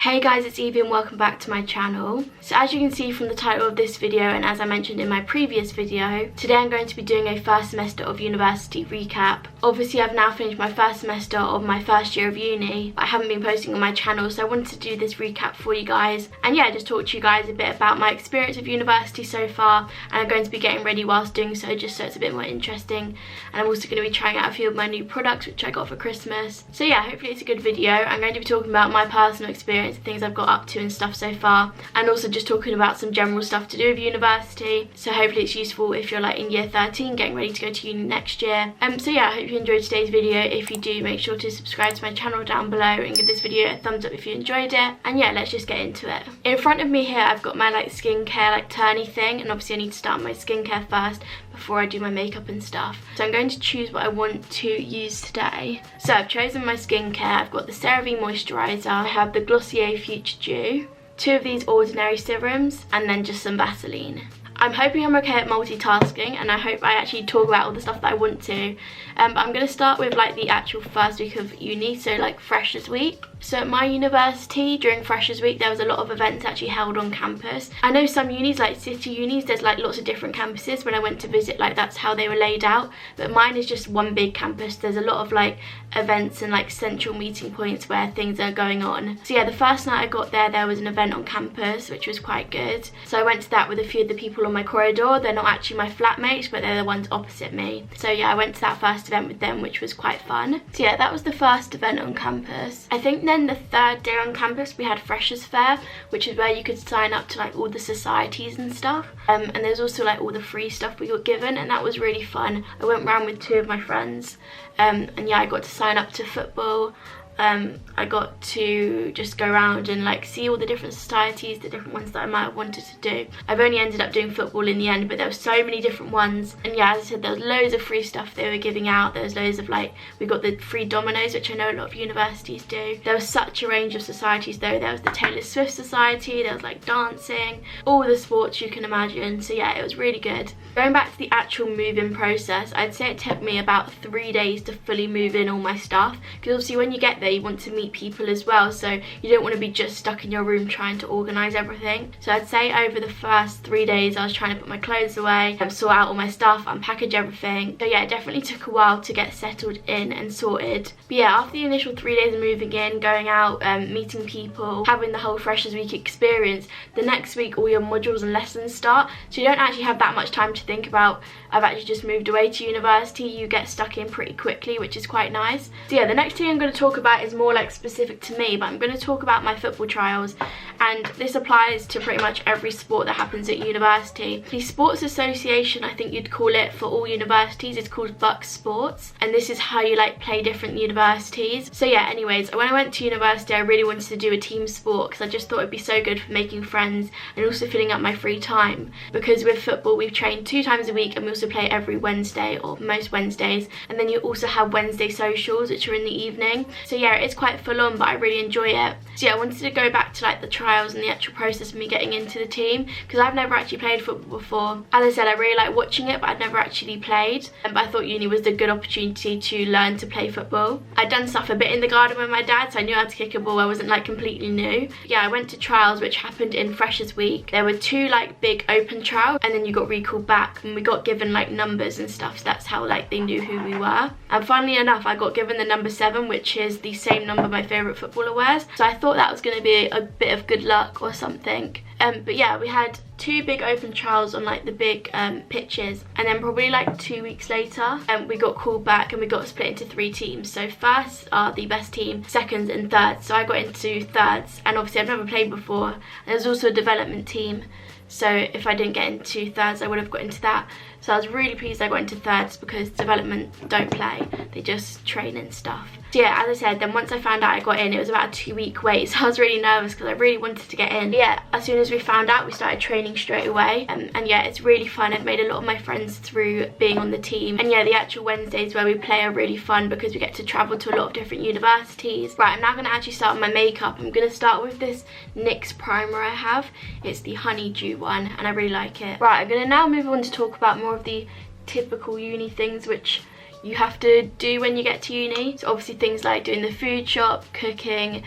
Hey guys, it's Evie and welcome back to my channel. So as you can see from the title of this video and as I mentioned in my previous video, today I'm going to be doing a first semester of university recap. Obviously I've now finished my first semester of my first year of uni, but I haven't been posting on my channel, so I wanted to do this recap for you guys and yeah, just talk to you guys a bit about my experience of university so far, and I'm going to be getting ready whilst doing so just so it's a bit more interesting. And I'm also going to be trying out a few of my new products which I got for Christmas. So yeah, hopefully it's a good video. I'm going to be talking about my personal experience, things I've got up to and stuff so far, and also just talking about some general stuff to do with university, so hopefully it's useful if you're like in year 13 getting ready to go to uni next year. So yeah, I hope you enjoyed today's video. If you do, make sure to subscribe to my channel down below and give this video a thumbs up if you enjoyed it. And yeah, let's just get into it. In front of me here I've got my like skincare like turny thing, and obviously I need to start my skincare first before I do my makeup and stuff. So I'm going to choose what I want to use today. So I've chosen my skincare. I've got the CeraVe moisturiser, I have the Glossier Future Dew, 2 of these ordinary serums, and then just some Vaseline. I'm hoping I'm okay at multitasking, and I hope I actually talk about all the stuff that I want to. But I'm going to start with like the actual first week of uni, so like Freshers Week. So at my university during Freshers Week there was a lot of events actually held on campus. I know some unis, like city unis, there's like lots of different campuses. When I went to visit, like that's how they were laid out, but mine is just one big campus. There's a lot of like events and like central meeting points where things are going on. So yeah, the first night I got there was an event on campus which was quite good. So I went to that with a few of the people on my corridor. They're not actually my flatmates, but they're the ones opposite me. So yeah, I went to that first event with them, which was quite fun. So yeah, that was the first event on campus. I think then the third day on campus we had Freshers Fair, which is where you could sign up to like all the societies and stuff. And there's also like all the free stuff we got given, and that was really fun. I went round with 2 of my friends, and yeah, I got to sign up to football. I got to just go around and like see all the different societies, the different ones that I might have wanted to do. I've only ended up doing football in the end, but there were so many different ones. And yeah, as I said, there was loads of free stuff they were giving out. There was loads of like, we got the free dominoes, which I know a lot of universities do. There was such a range of societies though. There was the Taylor Swift Society, there was like dancing, all the sports you can imagine. So yeah, it was really good. Going back to the actual move-in process, I'd say it took me about 3 days to fully move in all my stuff, because obviously when you get there you want to meet people as well, so you don't want to be just stuck in your room trying to organise everything. So I'd say over the first 3 days I was trying to put my clothes away, sort out all my stuff, unpackage everything. So yeah, it definitely took a while to get settled in and sorted. But yeah, after the initial 3 days of moving in, going out, meeting people, having the whole Freshers Week experience, the next week all your modules and lessons start, so you don't actually have that much time to think about, I've actually just moved away to university. You get stuck in pretty quickly, which is quite nice. So yeah, the next thing I'm going to talk about is more like specific to me, but I'm going to talk about my football trials, and this applies to pretty much every sport that happens at university. The sports association, I think you'd call it, for all universities is called Bucks Sports, and this is how you like play different universities. So yeah, anyways, when I went to university I really wanted to do a team sport because I just thought it'd be so good for making friends and also filling up my free time, because with football we train 2 times a week and we also play every Wednesday or most Wednesdays, and then you also have Wednesday socials which are in the evening. So yeah, it's quite full on, but I really enjoy it. So yeah, I wanted to go back to like the trials and the actual process of me getting into the team, because I've never actually played football before. As I said, I really like watching it, but I'd never actually played, but I thought uni was a good opportunity to learn to play football. I'd done stuff a bit in the garden with my dad, so I knew how to kick a ball. I wasn't like completely new. Yeah, I went to trials which happened in Freshers Week. There were 2 like big open trials, and then you got recalled back, and we got given like numbers and stuff, so that's how like they knew who we were. And funnily enough, I got given the number 7, which is the same number my favourite footballer wears, so I thought that was going to be a bit of good luck or something. But yeah, we had 2 big open trials on like the big pitches, and then probably like 2 weeks later we got called back and we got split into 3 teams. So firsts are the best team, seconds and thirds. So I got into thirds, and obviously I've never played before, and there's also a development team, so if I didn't get into thirds I would have got into that. So I was really pleased I got into thirds, because development don't play, they just train and stuff. So yeah, as I said, then once I found out I got in, it was about a 2-week wait, so I was really nervous because I really wanted to get in. But yeah, as soon as we found out we started training straight away, and yeah, it's really fun. I've made a lot of my friends through being on the team, and yeah, the actual Wednesdays where we play are really fun because we get to travel to a lot of different universities. Right, I'm now going to actually start with my makeup. I'm going to start with this NYX primer I have. It's the Honeydew one, and I really like it. Right, I'm going to now move on to talk about more of the typical uni things which you have to do when you get to uni. So obviously things like doing the food shop, cooking,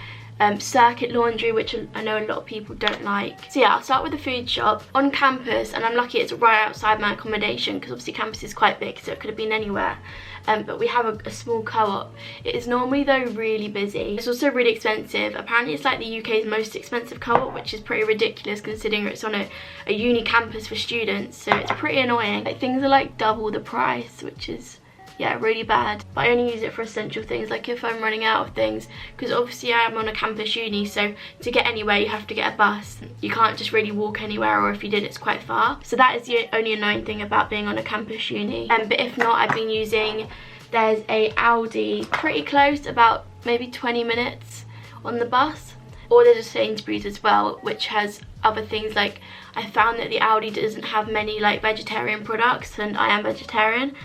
circuit laundry, which I know a lot of people don't like. So yeah, I'll start with the food shop. On campus, and I'm lucky it's right outside my accommodation because obviously campus is quite big, so it could have been anywhere. But we have a small co-op. It is normally though really busy. It's also really expensive. Apparently it's like the UK's most expensive co-op, which is pretty ridiculous considering it's on a uni campus for students, so it's pretty annoying. Like, things are like double the price, which is, yeah, really bad. But I only use it for essential things, like if I'm running out of things, because obviously I am on a campus uni, so to get anywhere you have to get a bus. You can't just really walk anywhere, or if you did, it's quite far. So that is the only annoying thing about being on a campus uni. But if not, I've been using, there's a Aldi pretty close, about maybe 20 minutes on the bus, or there's a Sainsbury's as well, which has other things. Like, I found that the Aldi doesn't have many like vegetarian products, and I am vegetarian.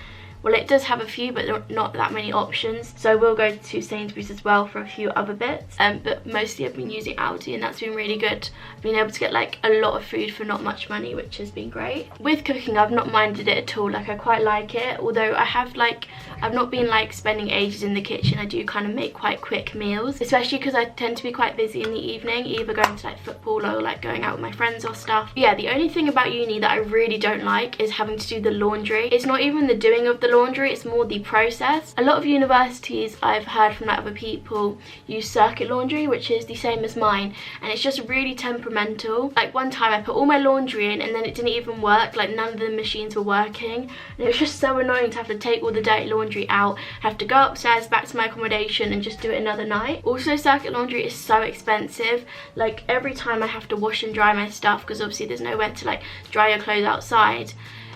Well, it does have a few, but not that many options. So I will go to Sainsbury's as well for a few other bits. But mostly I've been using Aldi, and that's been really good. I've been able to get like a lot of food for not much money, which has been great. With cooking, I've not minded it at all. Like, I quite like it. Although I've not been like spending ages in the kitchen. I do kind of make quite quick meals, especially because I tend to be quite busy in the evening, either going to like football or like going out with my friends or stuff. But yeah, the only thing about uni that I really don't like is having to do the laundry. It's not even the doing of the laundry, it's more the process. A lot of universities, I've heard from like other people, use circuit laundry, which is the same as mine, and it's just really temperamental. Like, one time I put all my laundry in and then it didn't even work. Like, none of the machines were working, and it was just so annoying to have to take all the dirty laundry out, have to go upstairs back to my accommodation and just do it another night. Also, circuit laundry is so expensive. Like, every time I have to wash and dry my stuff, because obviously there's nowhere to like dry your clothes outside,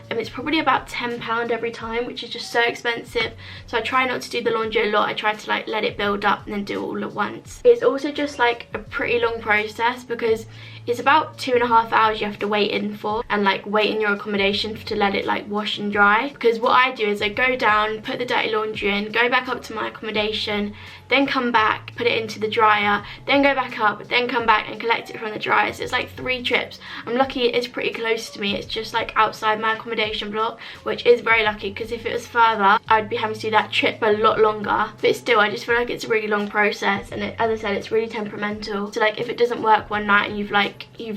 and it's probably about £10 every time, which is just so expensive. So I try not to do the laundry a lot. I try to like let it build up and then do it all at once. It's also just like a pretty long process, because it's about 2.5 hours you have to wait in for, and like wait in your accommodation to let it like wash and dry. Because what I do is I go down, put the dirty laundry in, go back up to my accommodation, then come back, put it into the dryer, then go back up, then come back and collect it from the dryer. So it's like 3 trips. I'm lucky it is pretty close to me. It's just like outside my accommodation block, which is very lucky, because if it was further I'd be having to do that trip a lot longer. But still, I just feel like it's a really long process, and as I said, it's really temperamental. So like, if it doesn't work one night and you've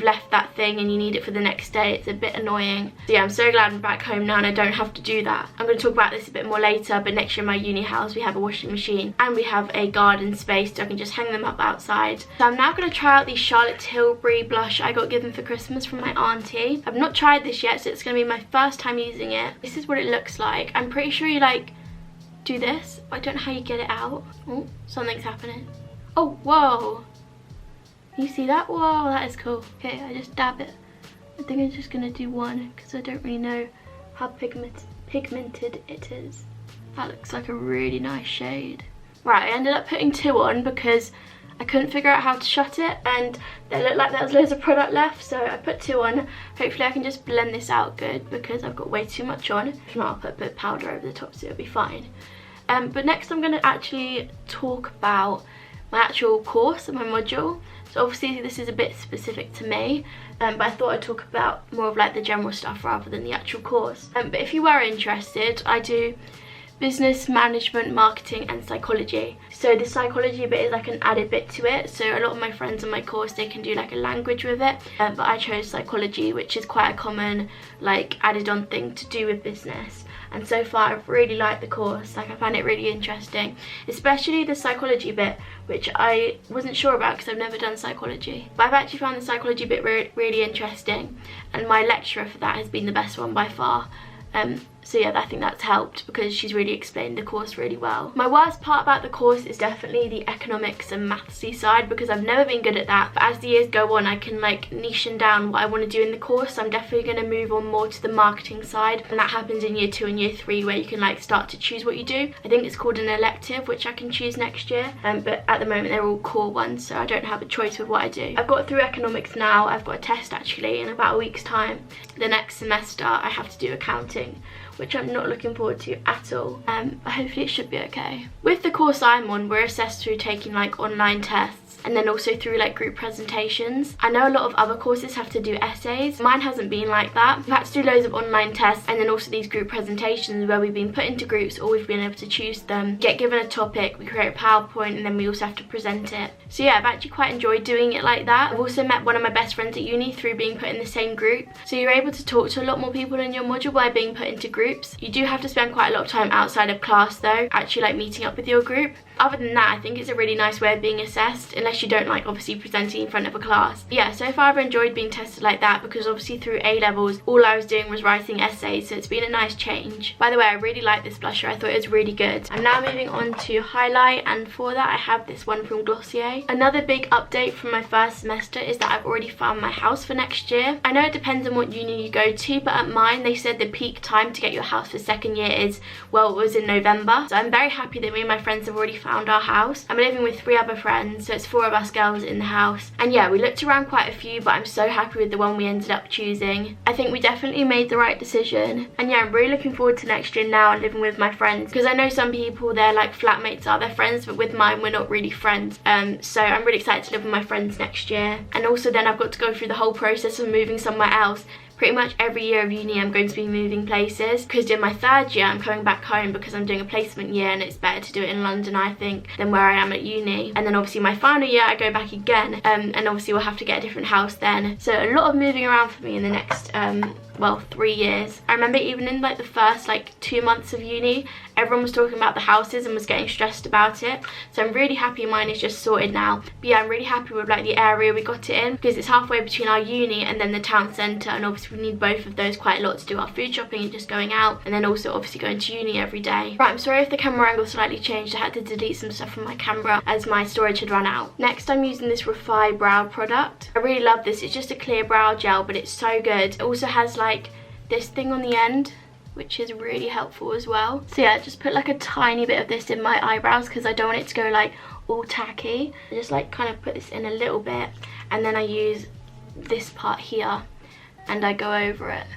left that thing and you need it for the next day, it's a bit annoying. So yeah, I'm so glad I'm back home now and I don't have to do that. I'm going to talk about this a bit more later, but next year in my uni house we have a washing machine and we have a garden space, so I can just hang them up outside. So I'm now going to try out the Charlotte Tilbury blush I got given for Christmas from my auntie. I've not tried this yet, so it's going to be my first time using it. This is what it looks like. I'm pretty sure you like do this, but I don't know how you get it out. Oh, something's happening. Oh, whoa. You see that? Whoa, that is cool. Okay, I just dab it. I think I'm just gonna do one because I don't really know how pigmented it is. That looks like a really nice shade. Right, I ended up putting 2 on because I couldn't figure out how to shut it, and it looked like there was loads of product left, so I put 2 on. Hopefully I can just blend this out good, because I've got way too much on. If not, I'll put a bit of powder over the top so it'll be fine. But next I'm going to actually talk about my actual course and my module. So obviously this is a bit specific to me, but I thought I'd talk about more of like the general stuff rather than the actual course. But if you were interested, I do business management, marketing and psychology. So the psychology bit is like an added bit to it. So a lot of my friends on my course, they can do like a language with it, but I chose psychology, which is quite a common like added on thing to do with business. And so far I've really liked the course. Like, I find it really interesting, especially the psychology bit, which I wasn't sure about because I've never done psychology. But I've actually found the psychology bit really interesting, and my lecturer for that has been the best one by far. So yeah, I think that's helped because she's really explained the course really well. My worst part about the course is definitely the economics and mathsy side, because I've never been good at that. But as the years go on, I can like niche down what I want to do in the course. So I'm definitely going to move on more to the marketing side, and that happens in year 2 and year 3, where you can like start to choose what you do. I think it's called an elective, which I can choose next year, but at the moment they're all core ones, so I don't have a choice with what I do. I've got through economics now. I've got a test actually in about a week's time. The next semester I have to do accounting, which I'm not looking forward to at all, but hopefully it should be okay. With the course I'm on, we're assessed through taking like online tests, tests, and then also through like group presentations. I know a lot of other courses have to do essays. Mine hasn't been like that. We've had to do loads of online tests and then also these group presentations where we've been put into groups or we've been able to choose them, get given a topic, we create a PowerPoint, and then we also have to present it. So yeah, I've actually quite enjoyed doing it like that. I've also met one of my best friends at uni through being put in the same group. So you're able to talk to a lot more people in your module by being put into groups. You do have to spend quite a lot of time outside of class though, actually like meeting up with your group. Other than that, I think it's a really nice way of being assessed, unless you don't like obviously presenting in front of a class. But yeah, so far I've enjoyed being tested like that because obviously through A-levels all I was doing was writing essays, so it's been a nice change. By the way, I really like this blusher. I thought it was really good. I'm now moving on to highlight, and for that I have this one from Glossier. Another big update from my first semester is that I've already found my house for next year. I know it depends on what uni you go to, but at mine they said the peak time to get your house for second year is, well, it was in November. So I'm very happy that me and my friends have already found our house. I'm living with 3 other friends, so it's 4 of us girls in the house. And yeah, we looked around quite a few, but I'm so happy with the one we ended up choosing. I think we definitely made the right decision. And yeah, I'm really looking forward to next year now and living with my friends, because I know some people, they're like flatmates are their friends, but with mine we're not really friends. So I'm really excited to live with my friends next year. And also then I've got to go through the whole process of moving somewhere else. Pretty much every year of uni I'm going to be moving places, because in my 3rd year I'm coming back home because I'm doing a placement year, and it's better to do it in London I think than where I am at uni. And then obviously my final year I go back again, and obviously we'll have to get a different house then. So a lot of moving around for me in the next well, 3 years. I remember even in like the first like 2 months of uni, everyone was talking about the houses and was getting stressed about it. So I'm really happy mine is just sorted now. But yeah, I'm really happy with like the area we got it in, because it's halfway between our uni and then the town centre, and obviously we need both of those quite a lot to do our food shopping and just going out, and then also obviously going to uni every day. Right, I'm sorry if the camera angle slightly changed. I had to delete some stuff from my camera as my storage had run out. Next I'm using this Refi brow product. I really love this. It's just a clear brow gel, but it's so good. It also has like this thing on the end, which is really helpful as well. So yeah, just put like a tiny bit of this in my eyebrows because I don't want it to go like all tacky. I just like kind of put this in a little bit, and then I use this part here and I go over it.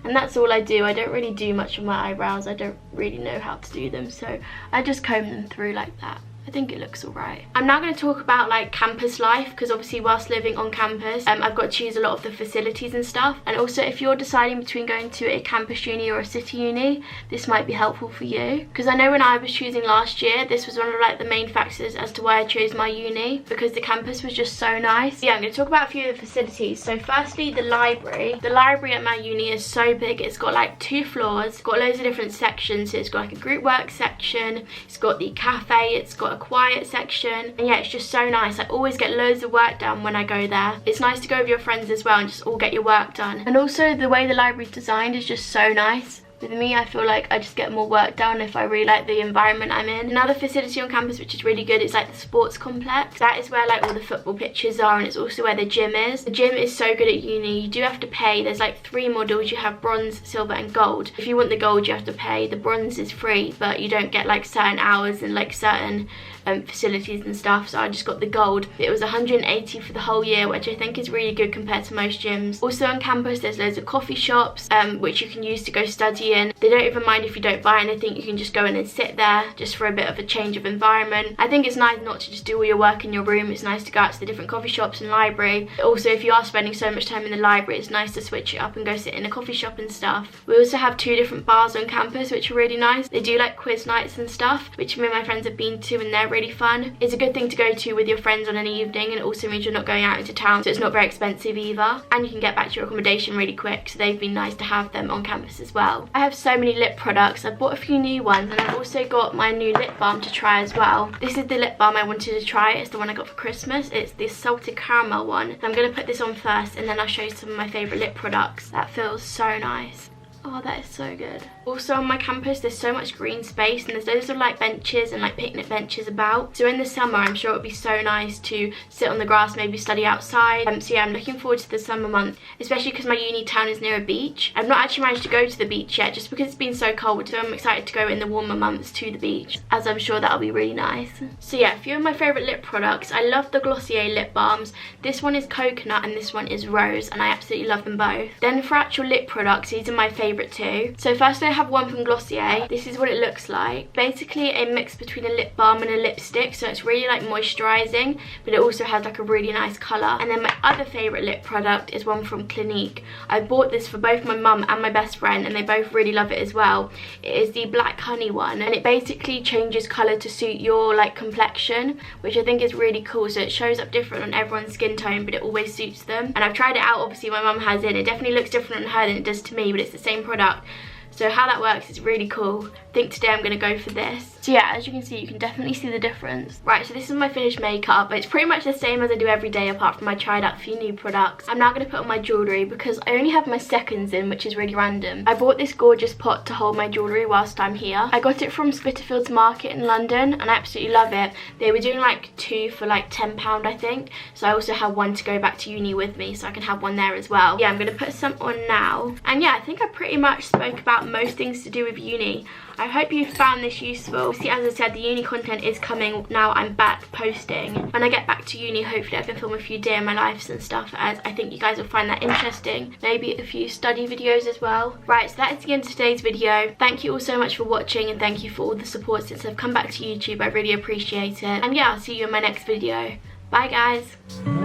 And that's all I do. I don't really do much of my eyebrows. I don't really know how to do them, so I just comb them through like that. I think it looks alright. I'm now going to talk about like campus life, because obviously whilst living on campus I've got to choose a lot of the facilities and stuff. And also if you're deciding between going to a campus uni or a city uni, this might be helpful for you, because I know when I was choosing last year, this was one of like the main factors as to why I chose my uni, because the campus was just so nice. Yeah, I'm going to talk about a few of the facilities. So firstly, the library. The library at my uni is so big. It's got like 2 floors, it's got loads of different sections. So it's got like a group work section, it's got the cafe, it's got a quiet section, and yeah, it's just so nice. I always get loads of work done when I go there. It's nice to go with your friends as well and just all get your work done. And also the way the library is designed is just so nice. With me, I feel like I just get more work done if I really like the environment I'm in. Another facility on campus which is really good is like the sports complex. That is where like all the football pitches are, and it's also where the gym is. The gym is so good at uni. You do have to pay. There's like 3 models. You have bronze, silver and gold. If you want the gold, you have to pay. The bronze is free, but you don't get like certain hours and like certain facilities and stuff, so I just got the gold. It was 180 for the whole year, which I think is really good compared to most gyms. Also on campus there's loads of coffee shops which you can use to go study in. They don't even mind if you don't buy anything. You can just go in and sit there just for a bit of a change of environment. I think it's nice not to just do all your work in your room. It's nice to go out to the different coffee shops and library. Also, if you are spending so much time in the library, it's nice to switch it up and go sit in a coffee shop and stuff. We also have 2 different bars on campus which are really nice. They do like quiz nights and stuff, which me and my friends have been to, and they're really fun. It's a good thing to go to with your friends on an evening, and it also means you're not going out into town, so it's not very expensive either, and you can get back to your accommodation really quick, so they've been nice to have them on campus as well. I have so many lip products. I've bought a few new ones, and I've also got my new lip balm to try as well. This is the lip balm I wanted to try. It's the one I got for Christmas. It's the salted caramel one. So I'm going to put this on first, and then I'll show you some of my favourite lip products. That feels so nice. Oh, that is so good. Also on my campus there's so much green space, and there's loads of like benches and like picnic benches about. So in the summer I'm sure it would be so nice to sit on the grass, maybe study outside. So yeah, I'm looking forward to the summer month, especially because my uni town is near a beach. I've not actually managed to go to the beach yet just because it's been so cold, so I'm excited to go in the warmer months to the beach, as I'm sure that'll be really nice. So yeah, a few of my favourite lip products. I love the Glossier lip balms. This one is coconut and this one is rose, and I absolutely love them both. Then for actual lip products, these are my favourite favourite two. So first I have one from Glossier. This is what it looks like. Basically a mix between a lip balm and a lipstick, so it's really like moisturising, but it also has like a really nice colour. And then my other favourite lip product is one from Clinique. I bought this for both my mum and my best friend, and they both really love it as well. It is the Black Honey one, and it basically changes colour to suit your like complexion, which I think is really cool. So it shows up different on everyone's skin tone, but it always suits them. And I've tried it out, obviously my mum has it. It definitely looks different on her than it does to me, but it's the same product. So how that works is really cool. I think today I'm going to go for this. So yeah, as you can see, you can definitely see the difference. Right, so this is my finished makeup. It's pretty much the same as I do every day, apart from I tried out a few new products. I'm now going to put on my jewellery because I only have my seconds in, which is really random. I bought this gorgeous pot to hold my jewellery whilst I'm here. I got it from Spitalfields Market in London, and I absolutely love it. They were doing like 2 for like £10, I think. So I also have one to go back to uni with me, so I can have one there as well. Yeah, I'm going to put some on now. And yeah, I think I pretty much spoke about most things to do with uni. I hope you found this useful. See, as I said, the uni content is coming now. I'm back posting. When I get back to uni, hopefully I can film a few day in my lives and stuff, as I think you guys will find that interesting. Maybe a few study videos as well. Right, so that is the end of today's video. Thank you all so much for watching, and thank you for all the support since I've come back to YouTube. I really appreciate it. And yeah, I'll see you in my next video. Bye guys.